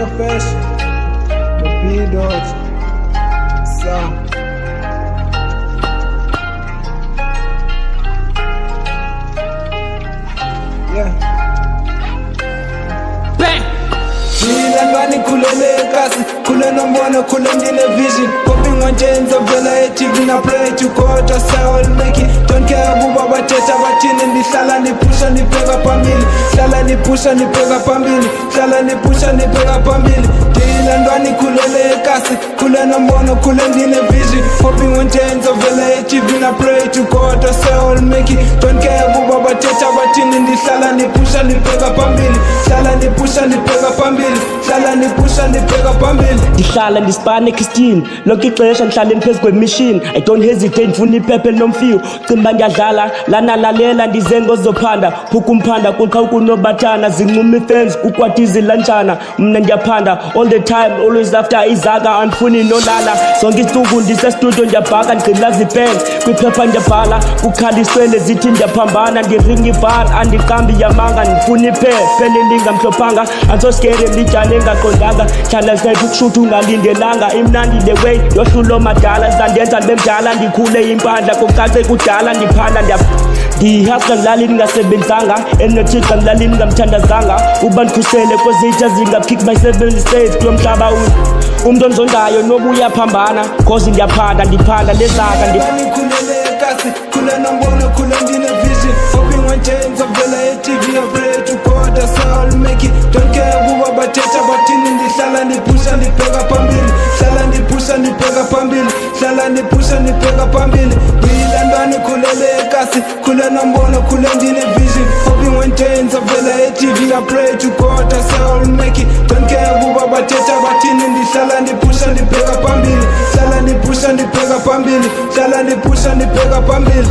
Mr. Fresh, the B-Dogs, Sound. Yeah. Bang! Nilangani kulele kasi, kule nombona kule ndine vision. Popping on chains of the light, even I pray to God, I say I'll make it. Don't care about what teta batini, nishala ni pusha ni pega pambili. Shala ni pusha ni pega pambili. Shala ni pusha ni pega pambili. Nilangani kulele kasi, kule nombona kule ndine vision. Popping on chains of the light, even I pray to God, I say I'll make it. Don't care about what teta batini, nishala ni pusha ni pega pambili. Shala ni pusha ni pega pambili. Hlala nipusha nibheka phambili. Ndihlala ndispane Christine lonke ixesha ndihlale phezu kwemachine. I don't hesitate ngifuna iphephe nomfiyo cimba ndiyadlala lana lalela ndize ngozophanda phuka umphanda kuqa ukunobathana zinquma ifans kukwatizi lanjana mna ndiyaphanda all the time always after izaka andifuni nolala zonke izinsuku ndisestudio ndiyabhaka ndigcina zipens kwiphepha ndiyabhala kukhaliswele zithi ndiyaphambana ndiringa ivar andiqambi yamanga ndifuna iphephe ndingamhlophanga ansoskere lijane engaqondanga hlala snipe ukushuthi ungalindelanga imnandi the way yohlulo madala zandenza ndibemdala ndikhule impandla kocace kudala ndiphanda ndihasqa ngilali ndingasebenzanga enothixo ngilali ndingamthandazanga uba ndikhusele kwezitha zingakick my 7 states kulo mhlaba umntu onzondayo noba uyaphambana cause ndiyaphanda ndiphanda lezaka Khulele kasi, khule nombona khule ndine vision. Hoping on chains of the light, TV I pray to God, I say I'll make it. Don't care kuba bathetha bathini, ndihlala ndipusha ndibheka phambili. Hlala ndipusha ndibheka phambili. Hlala ndipusha ndibheka phambili. Ngilandani khulele kasi, khule nombona khule ndine vision. Hoping on chains of the light, TV I pray to God, I say I'll make it. Don't care kuba bathetha bathini, ndihlala ndipusha ndibheka phambili. Hlala ndipusha ndibheka phambili. Hlala ndipusha ndibheka phambili.